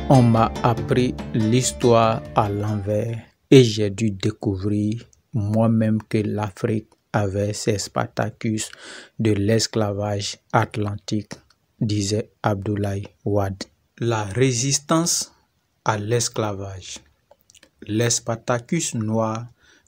On m'a appris l'histoire à l'envers et j'ai dû découvrir moi-même que l'Afrique avait ses Spartacus de l'esclavage atlantique, disait Abdoulaye Wade. La résistance à l'esclavage. Les Spartacus noirs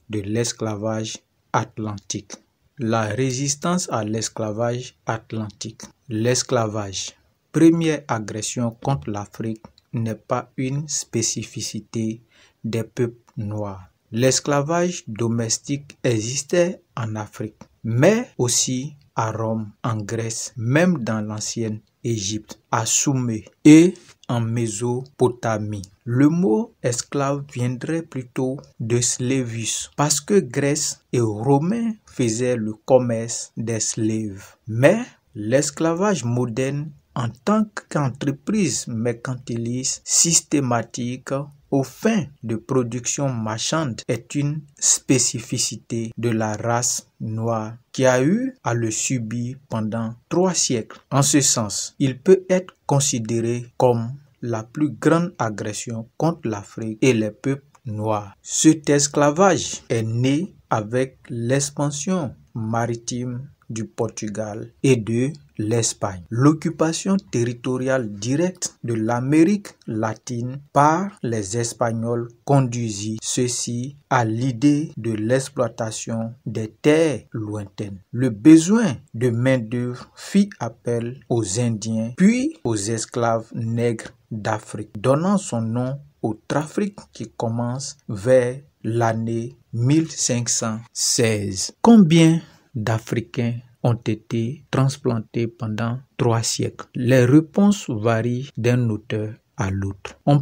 de l'esclavage atlantique. La résistance à l'esclavage atlantique. L'esclavage, première agression contre l'Afrique, n'est pas une spécificité des peuples noirs. L'esclavage domestique existait en Afrique, mais aussi à Rome, en Grèce, même dans l'ancienne Égypte, à Soumer et en Mésopotamie. Le mot esclave viendrait plutôt de Slavus, parce que Grèce et Romains faisaient le commerce des slaves. Mais l'esclavage moderne en tant qu'entreprise mercantiliste systématique aux fins de production marchande est une spécificité de la race noire qui a eu à le subir pendant 3 siècles. En ce sens, il peut être considéré comme la plus grande agression contre l'Afrique et les peuples noirs. Cet esclavage est né avec l'expansion maritime du Portugal et de l'Espagne. L'occupation territoriale directe de l'Amérique latine par les Espagnols conduisit ceux-ci à l'idée de l'exploitation des terres lointaines. Le besoin de main-d'œuvre fit appel aux Indiens puis aux esclaves nègres d'Afrique, donnant son nom au trafic qui commence vers l'année 1516. Combien d'Africains ont été transplantés pendant 3 siècles? Les réponses varient d'un auteur à l'autre. On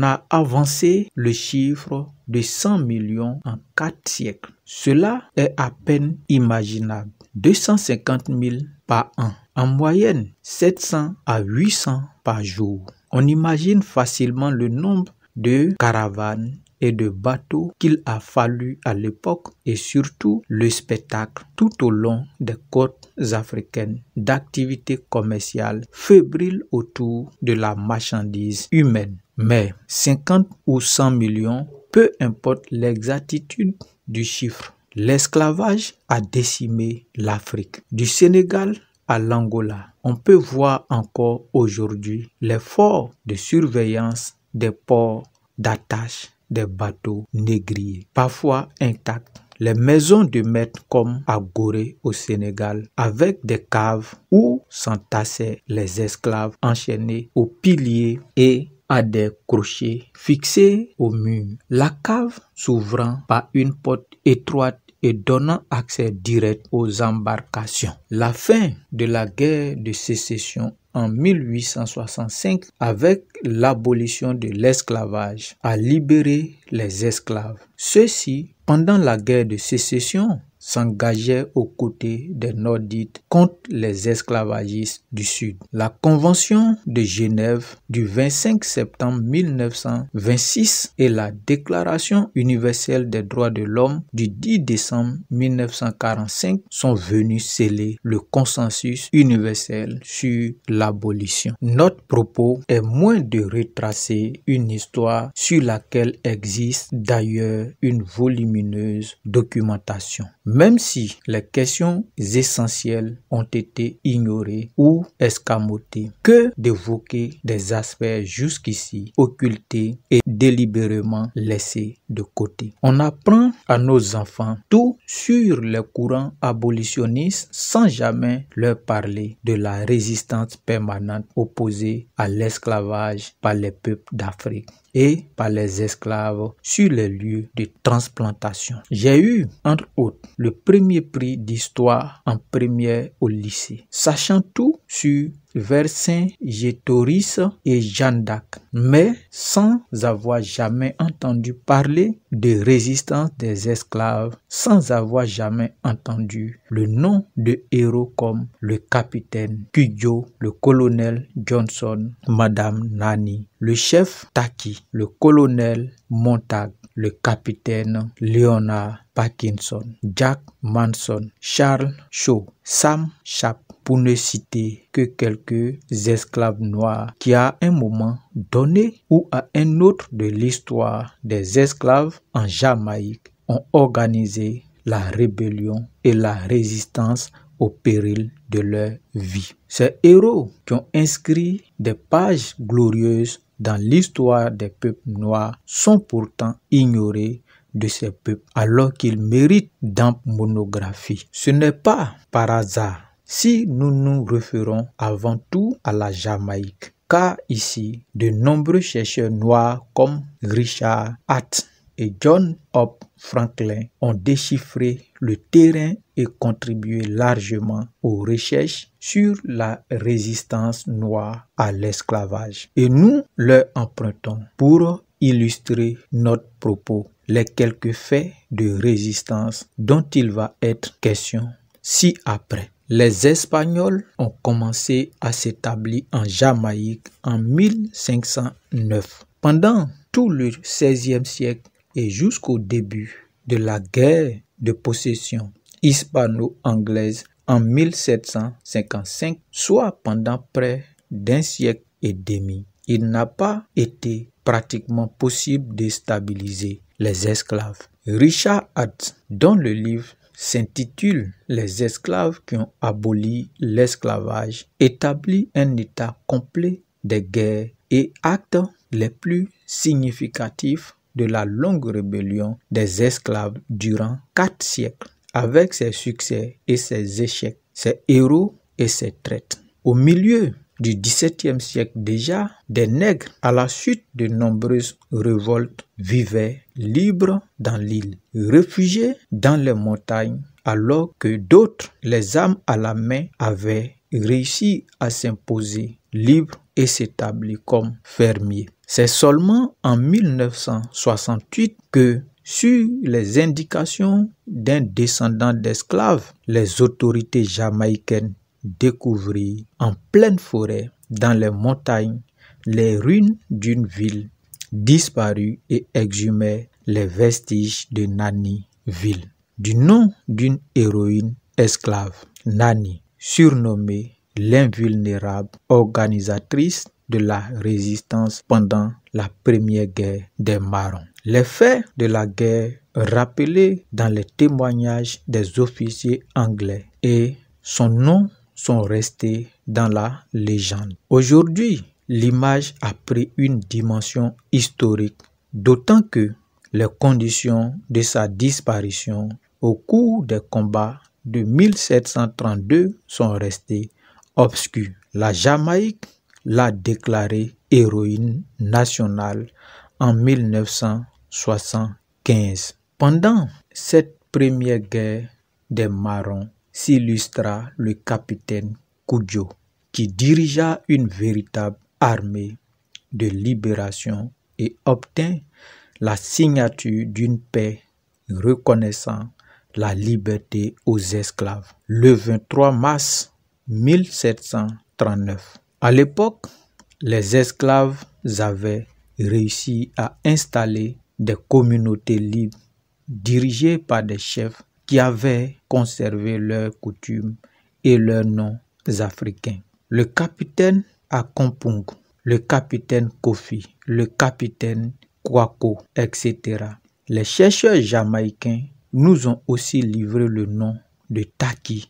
a avancé le chiffre de 100 millions en 4 siècles. Cela est à peine imaginable. 250 000 par an. En moyenne, 700 à 800 par jour. On imagine facilement le nombre de caravanes et de bateaux qu'il a fallu à l'époque et surtout le spectacle tout au long des côtes africaines d'activités commerciales fébriles autour de la marchandise humaine. Mais 50 ou 100 millions, peu importe l'exactitude du chiffre, l'esclavage a décimé l'Afrique. Du Sénégal à l'Angola, on peut voir encore aujourd'hui les forts de surveillance des ports d'attache des bateaux négriers, parfois intacts. Les maisons de maître comme à Gorée au Sénégal, avec des caves où s'entassaient les esclaves enchaînés aux piliers et à des crochets fixés au mur. La cave s'ouvrant par une porte étroite et donnant accès direct aux embarcations. La fin de la guerre de sécession en 1865, avec l'abolition de l'esclavage, a libéré les esclaves. Ceux-ci, pendant la guerre de sécession, s'engageaient aux côtés des Nordiques contre les esclavagistes du Sud. La Convention de Genève du 25 septembre 1926 et la Déclaration universelle des droits de l'homme du 10 décembre 1945 sont venues sceller le consensus universel sur l'abolition. Notre propos est moins de retracer une histoire sur laquelle existe d'ailleurs une volumineuse documentation. Même si les questions essentielles ont été ignorées ou escamotées, que d'évoquer des aspects jusqu'ici occultés et délibérément laissés de côté. On apprend à nos enfants tout sur les courants abolitionnistes sans jamais leur parler de la résistance permanente opposée à l'esclavage par les peuples d'Afrique et par les esclaves sur les lieux de transplantation. J'ai eu, entre autres, le premier prix d'histoire en première au lycée. Sachant tout sur Vercingétorix et Jeanne d'Arc, mais sans avoir jamais entendu parler de résistance des esclaves, sans avoir jamais entendu le nom de héros comme le capitaine Cudjoe, le colonel Johnson, Madame Nanny, le chef Taki, le colonel Montague, le capitaine Leonard Parkinson, Jack Manson, Charles Shaw, Sam Sharpe, pour ne citer que quelques esclaves noirs qui à un moment donné ou à un autre de l'histoire des esclaves en Jamaïque ont organisé la rébellion et la résistance au péril de leur vie. Ces héros qui ont inscrit des pages glorieuses dans l'histoire des peuples noirs sont pourtant ignorés de ces peuples alors qu'ils méritent d'ample monographie. Ce n'est pas par hasard si nous nous référons avant tout à la Jamaïque, car ici, de nombreux chercheurs noirs comme Richard Hart et John Hope Franklin ont déchiffré le terrain et contribué largement aux recherches sur la résistance noire à l'esclavage. Et nous leur empruntons pour illustrer notre propos les quelques faits de résistance dont il va être question ci-après. Les Espagnols ont commencé à s'établir en Jamaïque en 1509. Pendant tout le XVIe siècle et jusqu'au début de la guerre de possession hispano-anglaise en 1755, soit pendant près d'un siècle et demi, il n'a pas été pratiquement possible de stabiliser les esclaves. Richard Hart, dont le livre s'intitule « Les esclaves qui ont aboli l'esclavage », établit un état complet des guerres et actes les plus significatifs de la longue rébellion des esclaves durant 4 siècles, avec ses succès et ses échecs, ses héros et ses traites. Au milieu du XVIIe siècle déjà, des nègres, à la suite de nombreuses révoltes, vivaient libres dans l'île, réfugiés dans les montagnes, alors que d'autres, les armes à la main, avaient réussi à s'imposer libres et s'établir comme fermiers. C'est seulement en 1968 que, sur les indications d'un descendant d'esclaves, les autorités jamaïcaines découvrirent en pleine forêt, dans les montagnes, les ruines d'une ville disparue et exhumèrent les vestiges de Nani ville, du nom d'une héroïne esclave, Nani, surnommée l'invulnérable, organisatrice de la résistance pendant la première guerre des Marrons. Les faits de la guerre rappelés dans les témoignages des officiers anglais et son nom sont restés dans la légende. Aujourd'hui, l'image a pris une dimension historique, d'autant que les conditions de sa disparition au cours des combats de 1732 sont restées obscures. La Jamaïque l'a déclarée héroïne nationale en 1975. Pendant cette première guerre des Marrons, s'illustra le capitaine Cudjoe, qui dirigea une véritable armée de libération et obtint la signature d'une paix reconnaissant la liberté aux esclaves le 23 mars 1739. À l'époque, les esclaves avaient réussi à installer des communautés libres dirigées par des chefs qui avaient conservé leurs coutumes et leurs noms africains. Le capitaine Akompong, le capitaine Kofi, le capitaine Kwako, etc. Les chercheurs jamaïcains nous ont aussi livré le nom de Taki,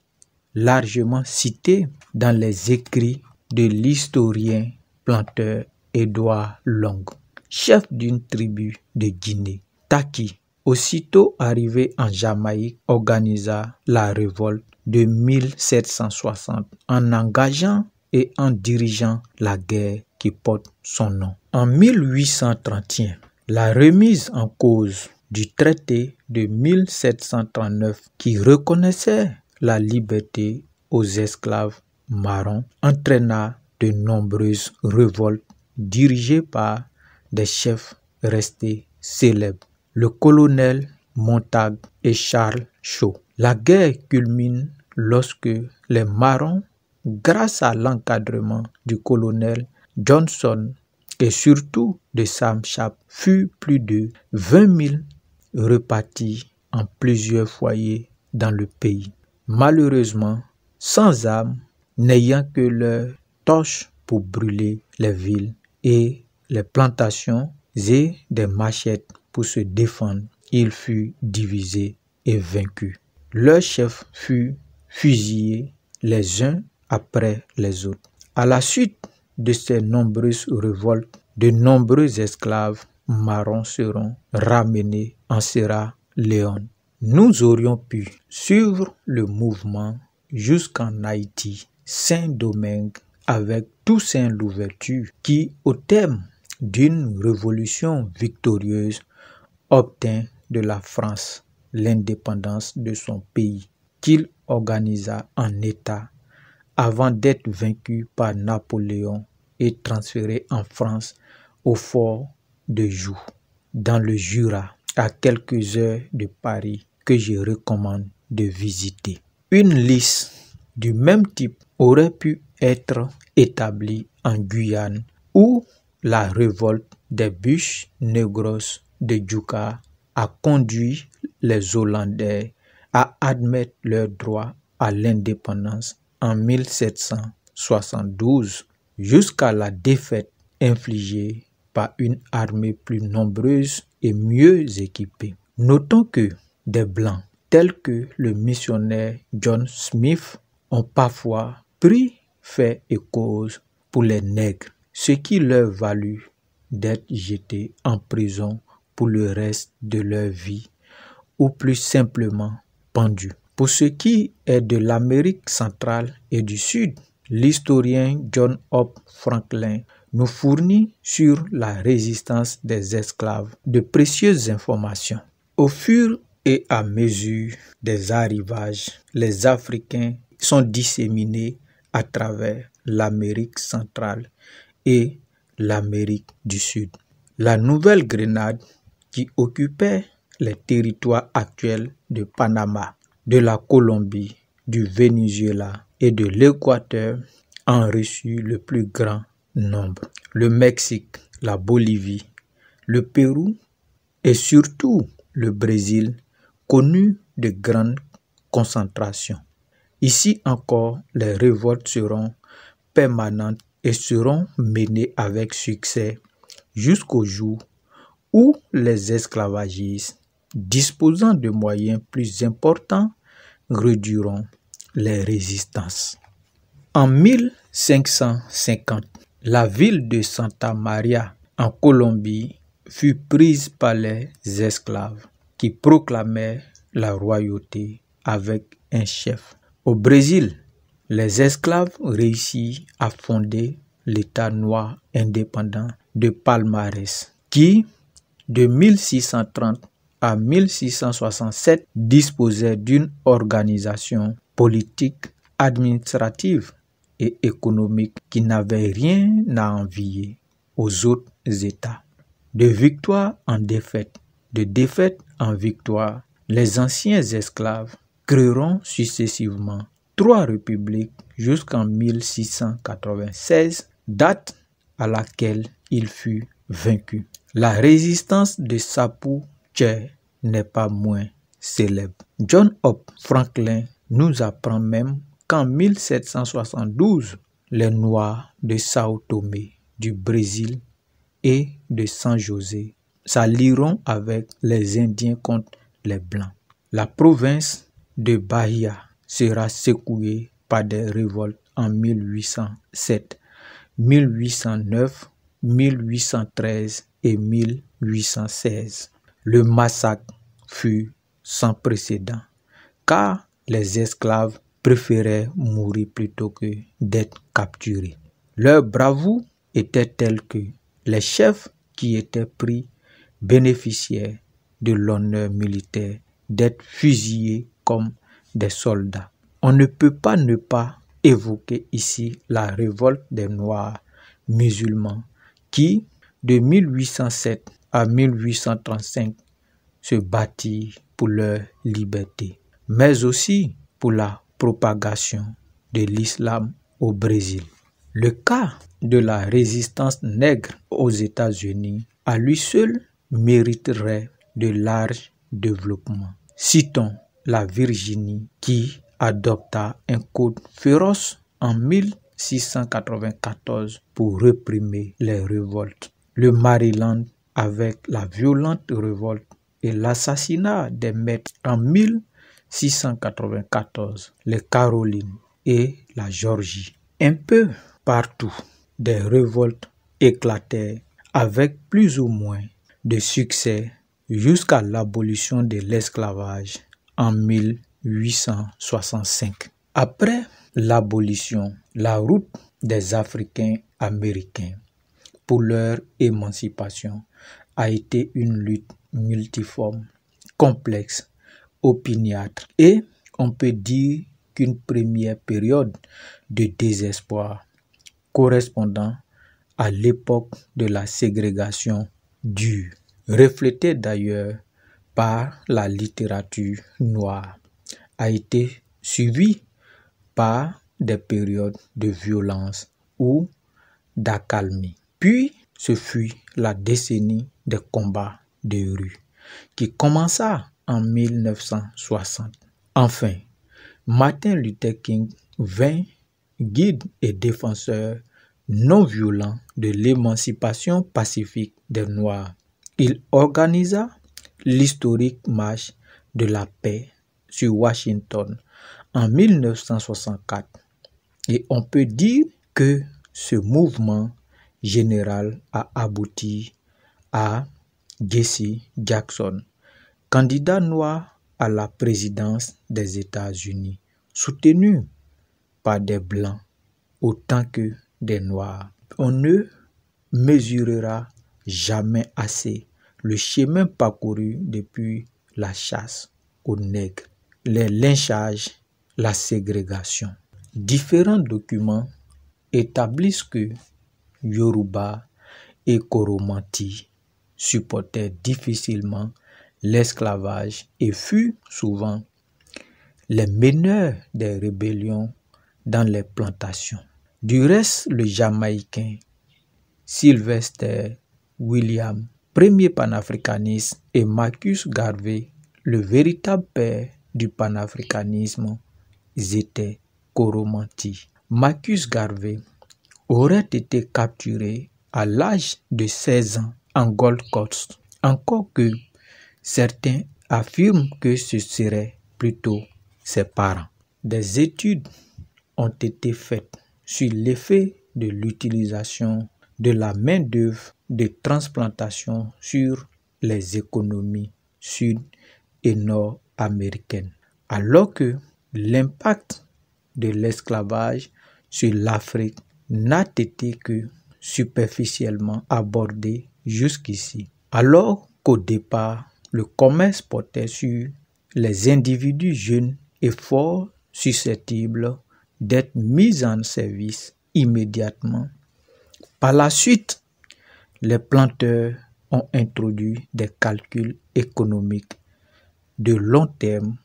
largement cité dans les écrits de l'historien planteur Édouard Long, chef d'une tribu de Guinée. Taki, aussitôt arrivé en Jamaïque, organisa la révolte de 1760 en engageant et en dirigeant la guerre qui porte son nom. En 1831, la remise en cause du traité de 1739 qui reconnaissait la liberté aux esclaves marrons entraîna de nombreuses révoltes dirigées par des chefs restés célèbres, le colonel Montague et Charles Shaw. La guerre culmine lorsque les Marrons, grâce à l'encadrement du colonel Johnson et surtout de Sam Sharp, furent plus de 20 000 repartis en plusieurs foyers dans le pays. Malheureusement, sans armes n'ayant que leurs torches pour brûler les villes et les plantations et des machettes pour se défendre, ils furent divisés et vaincus. Leurs chefs furent fusillés les uns après les autres. À la suite de ces nombreuses révoltes, de nombreux esclaves marrons seront ramenés en Sierra Leone. Nous aurions pu suivre le mouvement jusqu'en Haïti, Saint-Domingue, avec Toussaint Louverture, qui, au terme d'une révolution victorieuse, obtint de la France l'indépendance de son pays, qu'il organisa en État avant d'être vaincu par Napoléon et transféré en France au fort de Joux, dans le Jura, à quelques heures de Paris, que je recommande de visiter. Une liste du même type aurait pu être établie en Guyane, où la révolte des Bûches Négros de Djouka a conduit les Hollandais à admettre leur droit à l'indépendance en 1772, jusqu'à la défaite infligée par une armée plus nombreuse et mieux équipée. Notons que des Blancs, tels que le missionnaire John Smith, ont parfois pris fait et cause pour les nègres, ce qui leur valut d'être jetés en prison pour le reste de leur vie, ou plus simplement pendus. Pour ce qui est de l'Amérique centrale et du Sud, l'historien John Hope Franklin nous fournit sur la résistance des esclaves de précieuses informations. Au fur et à mesure des arrivages, les Africains sont disséminés à travers l'Amérique centrale et l'Amérique du Sud. La Nouvelle-Grenade, qui occupait les territoires actuels de Panama, de la Colombie, du Venezuela et de l'Équateur, en reçut le plus grand nombre. Le Mexique, la Bolivie, le Pérou et surtout le Brésil connut de grandes concentrations. Ici encore, les révoltes seront permanentes et seront menées avec succès jusqu'au jour où les esclavagistes, disposant de moyens plus importants, réduiront les résistances. En 1550, la ville de Santa Maria en Colombie fut prise par les esclaves qui proclamaient la royauté avec un chef. Au Brésil, les esclaves réussirent à fonder l'État noir indépendant de Palmares qui, de 1630 à 1667, disposait d'une organisation politique, administrative et économique qui n'avait rien à envier aux autres États. De victoire en défaite, de défaite en victoire, les anciens esclaves créeront successivement 3 républiques jusqu'en 1696, date à laquelle il fut vaincu. La résistance de Sapu Tche n'est pas moins célèbre. John Hope Franklin nous apprend même qu'en 1772, les Noirs de Sao Tomé, du Brésil et de San José s'allieront avec les Indiens contre les Blancs. La province de Bahia sera secouée par des révoltes en 1807, 1809, 1813 et 1816. Le massacre fut sans précédent, car les esclaves préféraient mourir plutôt que d'être capturés. Leur bravoure était telle que les chefs qui étaient pris bénéficiaient de l'honneur militaire d'être fusillés comme des soldats. On ne peut pas ne pas évoquer ici la révolte des Noirs musulmans qui, de 1807 à 1835, se battirent pour leur liberté, mais aussi pour la propagation de l'islam au Brésil. Le cas de la résistance nègre aux États-Unis à lui seul mériterait de larges développements. Citons la Virginie qui adopta un code féroce en 1694 pour réprimer les révoltes. Le Maryland avec la violente révolte et l'assassinat des maîtres en 1694, les Carolines et la Géorgie. Un peu partout, des révoltes éclatèrent avec plus ou moins de succès jusqu'à l'abolition de l'esclavage en 1865. Après l'abolition, la route des Africains américains pour leur émancipation a été une lutte multiforme, complexe, opiniâtre, et on peut dire qu'une première période de désespoir correspondant à l'époque de la ségrégation dure, reflétée d'ailleurs par la littérature noire, a été suivie par des périodes de violence ou d'accalmie. Puis, ce fut la décennie des combats de rue qui commença en 1960. Enfin, Martin Luther King vint guide et défenseur non violent de l'émancipation pacifique des Noirs. Il organisa l'historique marche de la paix sur Washington en 1964 et on peut dire que ce mouvement général a abouti à Jesse Jackson, candidat noir à la présidence des États-Unis, soutenu par des Blancs autant que des Noirs. On ne mesurera jamais assez le chemin parcouru depuis la chasse aux nègres, les lynchages, la ségrégation. Différents documents établissent que Yoruba et Koromanti supportaient difficilement l'esclavage et furent souvent les meneurs des rébellions dans les plantations. Du reste, le Jamaïcain Sylvester William, premier panafricaniste, et Marcus Garvey, le véritable père du panafricanisme, étaient Koromanti. Marcus Garvey aurait été capturé à l'âge de 16 ans en Gold Coast, encore que certains affirment que ce serait plutôt ses parents. Des études ont été faites sur l'effet de l'utilisation de la main-d'œuvre de transplantation sur les économies sud- et nord-américaines, alors que l'impact de l'esclavage sur l'Afrique n'a été que superficiellement abordé jusqu'ici. Alors qu'au départ, le commerce portait sur les individus jeunes et fort susceptibles d'être mis en service immédiatement. Par la suite, les planteurs ont introduit des calculs économiques de long terme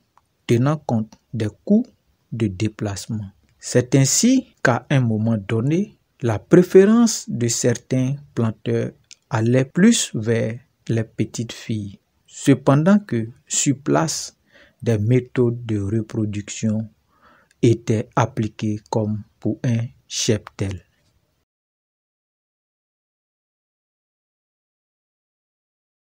tenant compte des coûts de déplacement. C'est ainsi qu'à un moment donné, la préférence de certains planteurs allait plus vers les petites filles, cependant que sur place, des méthodes de reproduction étaient appliquées comme pour un cheptel.